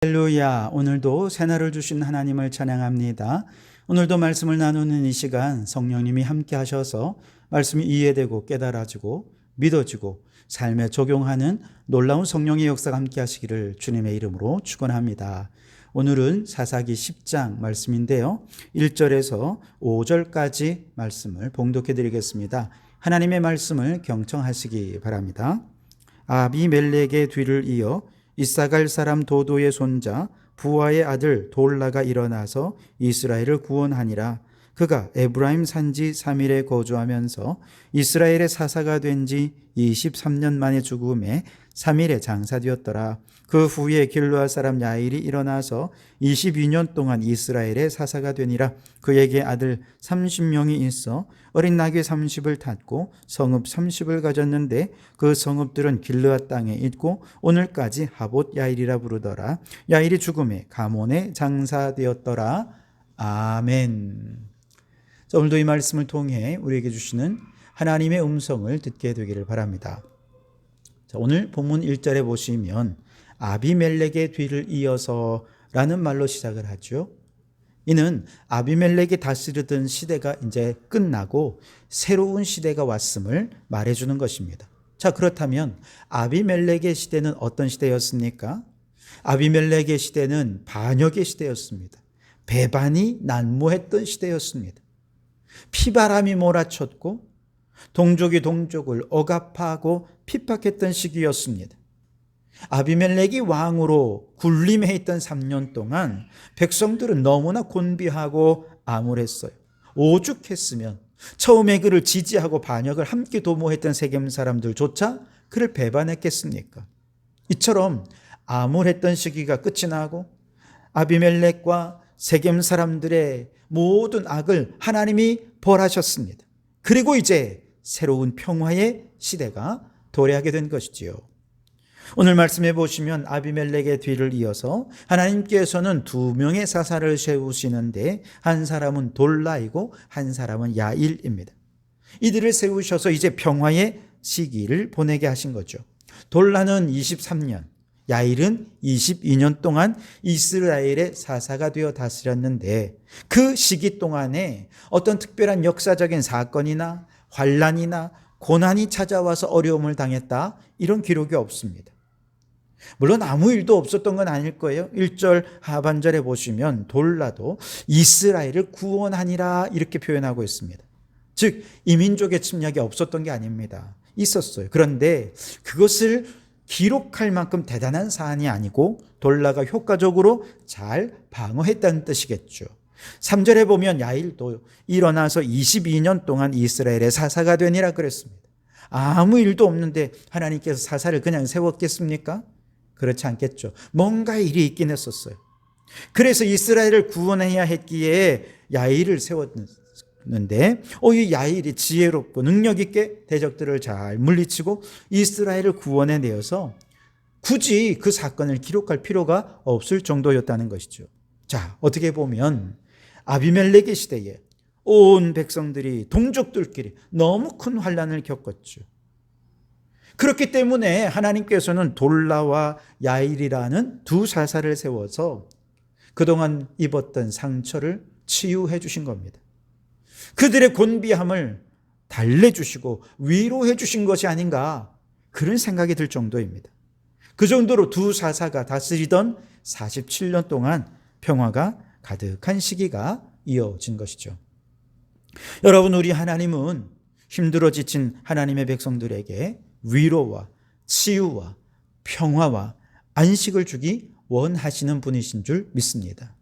할렐루야. 오늘도 새날을 주신 하나님을 찬양합니다. 오늘도 말씀을 나누는 이 시간 성령님이 함께 하셔서 말씀이 이해되고 깨달아지고 믿어지고 삶에 적용하는 놀라운 성령의 역사가 함께 하시기를 주님의 이름으로 축원합니다. 오늘은 사사기 10장 말씀인데요. 1절에서 5절까지 말씀을 봉독해 드리겠습니다. 하나님의 말씀을 경청하시기 바랍니다. 아비멜렉의 뒤를 이어 이사갈 사람 도도의 손자 부하의 아들 돌라가 일어나서 이스라엘을 구원하니라. 그가 에브라임 산지 3일에 거주하면서 이스라엘의 사사가 된 지 23년 만에 죽음에 3일에 장사되었더라. 그 후에 길르앗 사람 야일이 일어나서 22년 동안 이스라엘의 사사가 되니라. 그에게 아들 30명이 있어 어린 나귀 30을 탔고 성읍 30을 가졌는데 그 성읍들은 길르앗 땅에 있고 오늘까지 하봇 야일이라 부르더라. 야일이 죽음에 가몬에 장사되었더라. 아멘. 자, 오늘도 이 말씀을 통해 우리에게 주시는 하나님의 음성을 듣게 되기를 바랍니다. 자, 오늘 본문 1절에 보시면 아비멜렉의 뒤를 이어서 라는 말로 시작을 하죠. 이는 아비멜렉이 다스리던 시대가 이제 끝나고 새로운 시대가 왔음을 말해주는 것입니다. 자, 그렇다면 아비멜렉의 시대는 어떤 시대였습니까? 아비멜렉의 시대는 반역의 시대였습니다. 배반이 난무했던 시대였습니다. 피바람이 몰아쳤고 동족이 동족을 억압하고 핍박했던 시기였습니다. 아비멜렉이 왕으로 군림해 있던 3년 동안 백성들은 너무나 곤비하고 암울했어요. 오죽했으면 처음에 그를 지지하고 반역을 함께 도모했던 세겜 사람들조차 그를 배반했겠습니까? 이처럼 암울했던 시기가 끝이 나고 아비멜렉과 세겜 사람들의 모든 악을 하나님이 벌하셨습니다. 그리고 이제 새로운 평화의 시대가 도래하게 된 것이지요. 오늘 말씀해 보시면 아비멜렉의 뒤를 이어서 하나님께서는 2명의 사사를 세우시는데 한 사람은 돌라이고 한 사람은 야일입니다. 이들을 세우셔서 이제 평화의 시기를 보내게 하신 거죠. 돌라는 23년, 야일은 22년 동안 이스라엘의 사사가 되어 다스렸는데 그 시기 동안에 어떤 특별한 역사적인 사건이나 환란이나 고난이 찾아와서 어려움을 당했다, 이런 기록이 없습니다. 물론 아무 일도 없었던 건 아닐 거예요. 1절 하반절에 보시면 돌라도 이스라엘을 구원하니라 이렇게 표현하고 있습니다. 즉 이민족의 침략이 없었던 게 아닙니다. 있었어요. 그런데 그것을 기록할 만큼 대단한 사안이 아니고 돌라가 효과적으로 잘 방어했다는 뜻이겠죠. 3절에 보면 야일도 일어나서 22년 동안 이스라엘의 사사가 되니라 그랬습니다. 아무 일도 없는데 하나님께서 사사를 그냥 세웠겠습니까? 그렇지 않겠죠. 뭔가 일이 있긴 했었어요. 그래서 이스라엘을 구원해야 했기에 야일을 세웠는데 이 야일이 지혜롭고 능력 있게 대적들을 잘 물리치고 이스라엘을 구원해내어서 굳이 그 사건을 기록할 필요가 없을 정도였다는 것이죠. 자, 어떻게 보면 아비멜렉의 시대에 온 백성들이 동족들끼리 너무 큰 환란을 겪었죠. 그렇기 때문에 하나님께서는 돌라와 야일이라는 두 사사를 세워서 그동안 입었던 상처를 치유해 주신 겁니다. 그들의 곤비함을 달래주시고 위로해 주신 것이 아닌가, 그런 생각이 들 정도입니다. 그 정도로 두 사사가 다스리던 47년 동안 평화가 가득한 시기가 이어진 것이죠. 여러분, 우리 하나님은 힘들어 지친 하나님의 백성들에게 위로와 치유와 평화와 안식을 주기 원하시는 분이신 줄 믿습니다.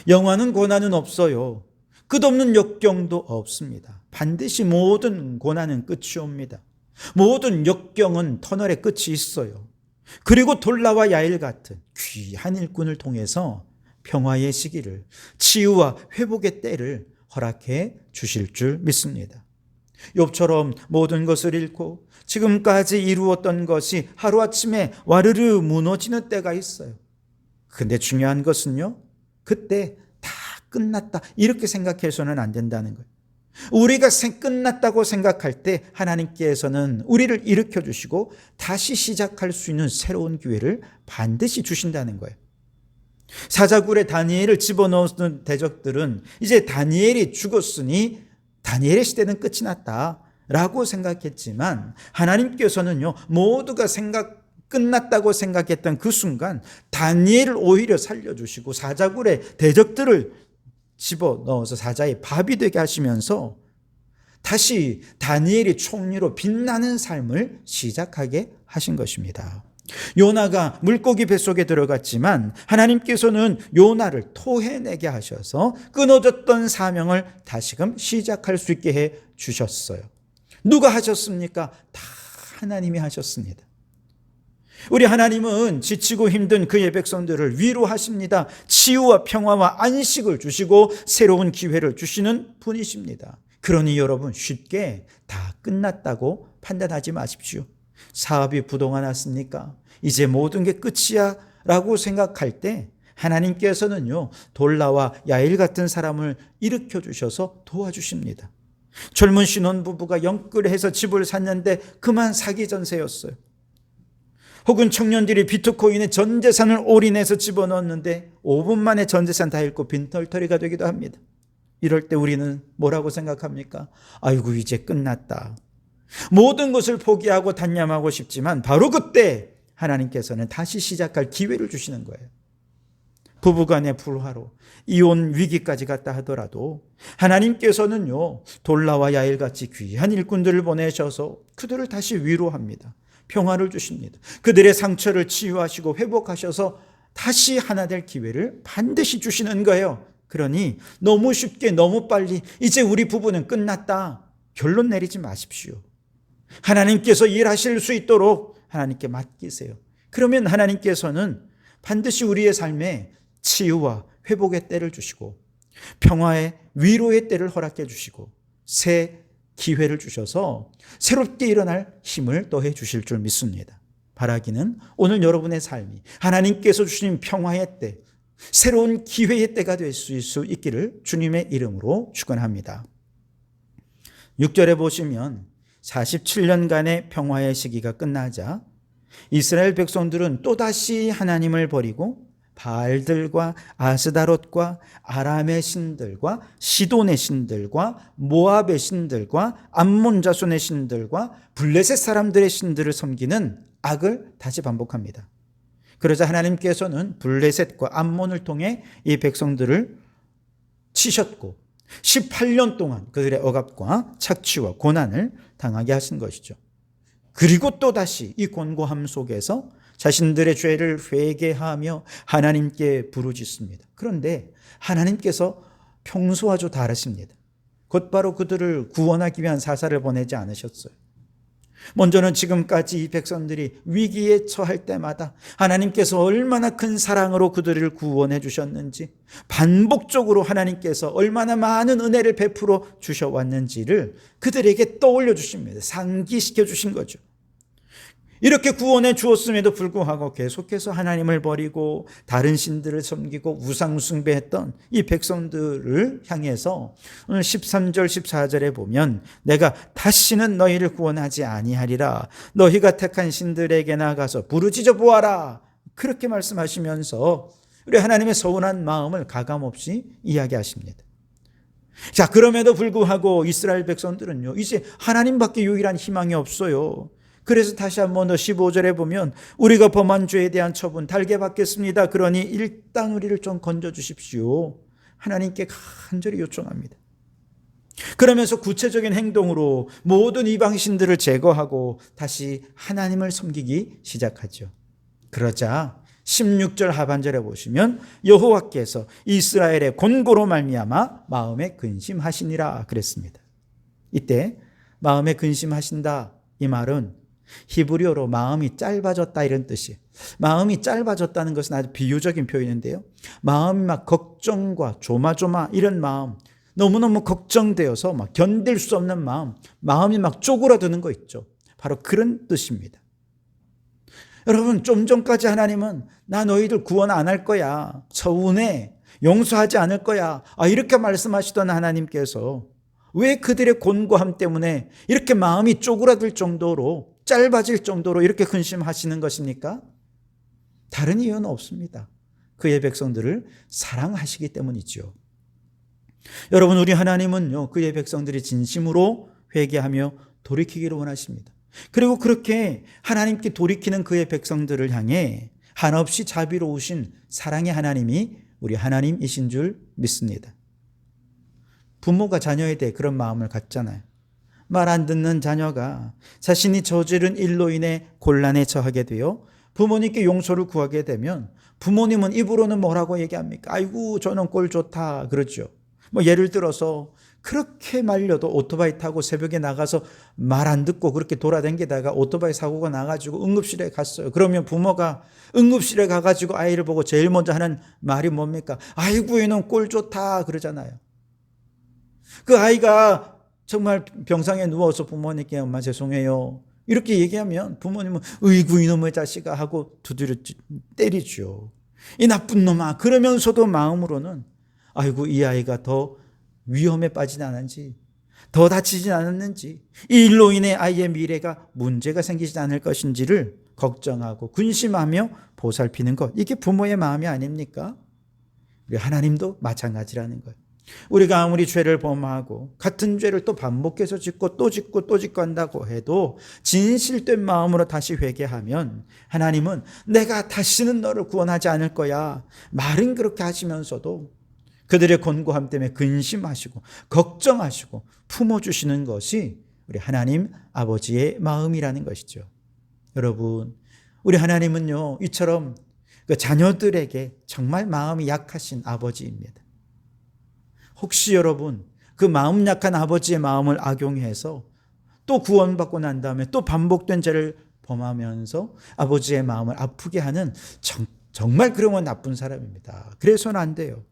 영원한 고난은 없어요. 끝없는 역경도 없습니다. 반드시 모든 고난은 끝이 옵니다. 모든 역경은 터널의 끝이 있어요. 그리고 돌라와 야일 같은 귀한 일꾼을 통해서 평화의 시기를, 치유와 회복의 때를 허락해 주실 줄 믿습니다. 욥처럼 모든 것을 잃고 지금까지 이루었던 것이 하루아침에 와르르 무너지는 때가 있어요. 근데 중요한 것은요, 그때 다 끝났다 이렇게 생각해서는 안 된다는 거예요. 우리가 끝났다고 생각할 때 하나님께서는 우리를 일으켜 주시고 다시 시작할 수 있는 새로운 기회를 반드시 주신다는 거예요. 사자굴에 다니엘을 집어넣은 대적들은 이제 다니엘이 죽었으니 다니엘의 시대는 끝이 났다라고 생각했지만, 하나님께서는요, 모두가 끝났다고 생각했던 그 순간 다니엘을 오히려 살려주시고 사자굴에 대적들을 집어넣어서 사자의 밥이 되게 하시면서 다시 다니엘이 총리로 빛나는 삶을 시작하게 하신 것입니다. 요나가 물고기 뱃속에 들어갔지만 하나님께서는 요나를 토해내게 하셔서 끊어졌던 사명을 다시금 시작할 수 있게 해 주셨어요. 누가 하셨습니까? 다 하나님이 하셨습니다. 우리 하나님은 지치고 힘든 그의 백성들을 위로하십니다. 치유와 평화와 안식을 주시고 새로운 기회를 주시는 분이십니다. 그러니 여러분, 쉽게 다 끝났다고 판단하지 마십시오. 사업이 부도가 났습니까? 이제 모든 게 끝이야 라고 생각할 때 하나님께서는요, 돌라와 야일 같은 사람을 일으켜 주셔서 도와주십니다. 젊은 신혼부부가 영끌해서 집을 샀는데 그만 사기 전세였어요. 혹은 청년들이 비트코인에 전 재산을 올인해서 집어넣었는데 5분 만에 전 재산 다 잃고 빈털터리가 되기도 합니다. 이럴 때 우리는 뭐라고 생각합니까? 아이고, 이제 끝났다. 모든 것을 포기하고 단념하고 싶지만 바로 그때 하나님께서는 다시 시작할 기회를 주시는 거예요. 부부간의 불화로 이혼 위기까지 갔다 하더라도 하나님께서는요, 돌라와 야일같이 귀한 일꾼들을 보내셔서 그들을 다시 위로합니다. 평화를 주십니다. 그들의 상처를 치유하시고 회복하셔서 다시 하나 될 기회를 반드시 주시는 거예요. 그러니 너무 쉽게 너무 빨리 이제 우리 부부는 끝났다 결론 내리지 마십시오. 하나님께서 일하실 수 있도록 하나님께 맡기세요. 그러면 하나님께서는 반드시 우리의 삶에 치유와 회복의 때를 주시고 평화의 위로의 때를 허락해 주시고 새 기회를 주셔서 새롭게 일어날 힘을 더해 주실 줄 믿습니다. 바라기는 오늘 여러분의 삶이 하나님께서 주신 평화의 때, 새로운 기회의 때가 될 수 있기를 주님의 이름으로 축원합니다. 6절에 보시면 47년간의 평화의 시기가 끝나자 이스라엘 백성들은 또다시 하나님을 버리고 바알들과 아스다롯과 아람의 신들과 시돈의 신들과 모압의 신들과 암몬 자손의 신들과 블레셋 사람들의 신들을 섬기는 악을 다시 반복합니다. 그러자 하나님께서는 블레셋과 암몬을 통해 이 백성들을 치셨고 18년 동안 그들의 억압과 착취와 고난을 당하게 하신 것이죠. 그리고 또다시 이 곤고함 속에서 자신들의 죄를 회개하며 하나님께 부르짖습니다. 그런데 하나님께서 평소와 좀 다르십니다. 곧바로 그들을 구원하기 위한 사사를 보내지 않으셨어요. 먼저는 지금까지 이 백성들이 위기에 처할 때마다 하나님께서 얼마나 큰 사랑으로 그들을 구원해 주셨는지, 반복적으로 하나님께서 얼마나 많은 은혜를 베풀어 주셔왔는지를 그들에게 떠올려 주십니다. 상기시켜 주신 거죠. 이렇게 구원해 주었음에도 불구하고 계속해서 하나님을 버리고 다른 신들을 섬기고 우상 숭배했던 이 백성들을 향해서 오늘 13절 14절에 보면 내가 다시는 너희를 구원하지 아니하리라, 너희가 택한 신들에게 나가서 부르짖어 보아라, 그렇게 말씀하시면서 우리 하나님의 서운한 마음을 가감없이 이야기하십니다. 자, 그럼에도 불구하고 이스라엘 백성들은요, 이제 하나님밖에 유일한 희망이 없어요. 그래서 다시 한번 더 15절에 보면 우리가 범한 죄에 대한 처분 달게 받겠습니다. 그러니 일단 우리를 좀 건져주십시오. 하나님께 간절히 요청합니다. 그러면서 구체적인 행동으로 모든 이방신들을 제거하고 다시 하나님을 섬기기 시작하죠. 그러자 16절 하반절에 보시면 여호와께서 이스라엘의 곤고로 말미암아 마음에 근심하시니라 그랬습니다. 이때 마음에 근심하신다, 이 말은 히브리어로 마음이 짧아졌다 이런 뜻이에요. 마음이 짧아졌다는 것은 아주 비유적인 표현인데요, 마음이 막 걱정과 조마조마 이런 마음, 너무너무 걱정되어서 막 견딜 수 없는 마음이 막 쪼그라드는 거 있죠. 바로 그런 뜻입니다. 여러분, 좀 전까지 하나님은 나 너희들 구원 안 할 거야, 서운해, 용서하지 않을 거야, 이렇게 말씀하시던 하나님께서 왜 그들의 곤고함 때문에 이렇게 마음이 쪼그라들 정도로, 짧아질 정도로 이렇게 근심하시는 것입니까? 다른 이유는 없습니다. 그의 백성들을 사랑하시기 때문이죠. 여러분, 우리 하나님은요, 그의 백성들이 진심으로 회개하며 돌이키기를 원하십니다. 그리고 그렇게 하나님께 돌이키는 그의 백성들을 향해 한없이 자비로우신 사랑의 하나님이 우리 하나님이신 줄 믿습니다. 부모가 자녀에 대해 그런 마음을 갖잖아요. 말 안 듣는 자녀가 자신이 저지른 일로 인해 곤란에 처하게 되어 부모님께 용서를 구하게 되면 부모님은 입으로는 뭐라고 얘기합니까? 아이고, 저는 꼴 좋다 그러죠. 예를 들어서 그렇게 말려도 오토바이 타고 새벽에 나가서 말 안 듣고 그렇게 돌아다니다가 오토바이 사고가 나가지고 응급실에 갔어요. 그러면 부모가 응급실에 가가지고 아이를 보고 제일 먼저 하는 말이 뭡니까? 아이고, 얘는 꼴 좋다 그러잖아요. 그 아이가 정말 병상에 누워서 부모님께 엄마 죄송해요 이렇게 얘기하면 부모님은 으이구 이놈의 자식아 하고 두드려 때리죠. 이 나쁜 놈아. 그러면서도 마음으로는 아이고, 이 아이가 더 위험에 빠지지 않았는지, 더 다치지 않았는지, 이 일로 인해 아이의 미래가 문제가 생기지 않을 것인지를 걱정하고 근심하며 보살피는 것, 이게 부모의 마음이 아닙니까? 우리 하나님도 마찬가지라는 거예요. 우리가 아무리 죄를 범하고 같은 죄를 또 반복해서 짓고 또 짓고 또 짓고 한다고 해도 진실된 마음으로 다시 회개하면 하나님은 내가 다시는 너를 구원하지 않을 거야, 말은 그렇게 하시면서도 그들의 곤고함 때문에 근심하시고 걱정하시고 품어주시는 것이 우리 하나님 아버지의 마음이라는 것이죠. 여러분, 우리 하나님은요, 이처럼 그 자녀들에게 정말 마음이 약하신 아버지입니다. 혹시 여러분 그 마음 약한 아버지의 마음을 악용해서 또 구원받고 난 다음에 또 반복된 죄를 범하면서 아버지의 마음을 아프게 하는 정말 그러면 나쁜 사람입니다. 그래서는 안 돼요.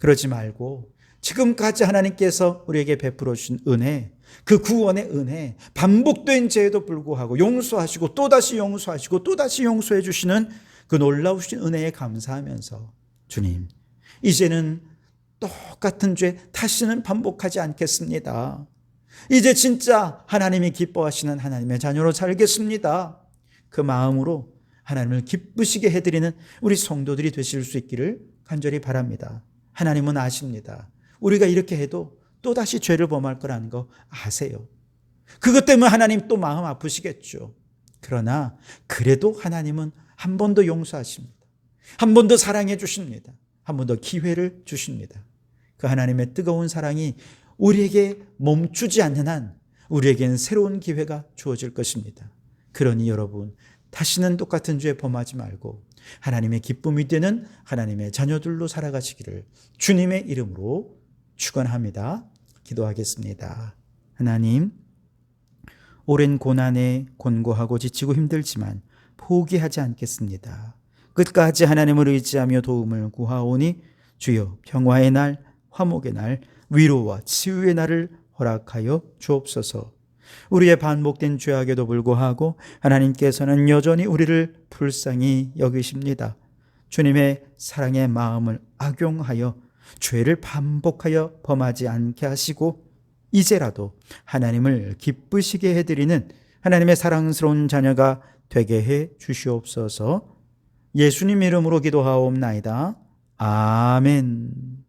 그러지 말고 지금까지 하나님께서 우리에게 베풀어 주신 은혜, 그 구원의 은혜, 반복된 죄에도 불구하고 용서하시고 또다시 용서하시고 또다시 용서해 주시는 그 놀라우신 은혜에 감사하면서 주님, 이제는 똑같은 죄 다시는 반복하지 않겠습니다. 이제 진짜 하나님이 기뻐하시는 하나님의 자녀로 살겠습니다. 그 마음으로 하나님을 기쁘시게 해드리는 우리 성도들이 되실 수 있기를 간절히 바랍니다. 하나님은 아십니다. 우리가 이렇게 해도 또다시 죄를 범할 거라는 거 아세요. 그것 때문에 하나님 또 마음 아프시겠죠. 그러나 그래도 하나님은 한 번 더 용서하십니다. 한 번 더 사랑해 주십니다. 한 번 더 기회를 주십니다. 그 하나님의 뜨거운 사랑이 우리에게 멈추지 않는 한 우리에게는 새로운 기회가 주어질 것입니다. 그러니 여러분, 다시는 똑같은 죄 범하지 말고 하나님의 기쁨이 되는 하나님의 자녀들로 살아가시기를 주님의 이름으로 축원합니다. 기도하겠습니다. 하나님, 오랜 고난에 곤고하고 지치고 힘들지만 포기하지 않겠습니다. 끝까지 하나님을 의지하며 도움을 구하오니 주여 평화의 날, 화목의 날, 위로와 치유의 날을 허락하여 주옵소서. 우리의 반복된 죄악에도 불구하고 하나님께서는 여전히 우리를 불쌍히 여기십니다. 주님의 사랑의 마음을 악용하여 죄를 반복하여 범하지 않게 하시고 이제라도 하나님을 기쁘시게 해드리는 하나님의 사랑스러운 자녀가 되게 해 주시옵소서. 예수님 이름으로 기도하옵나이다. 아멘.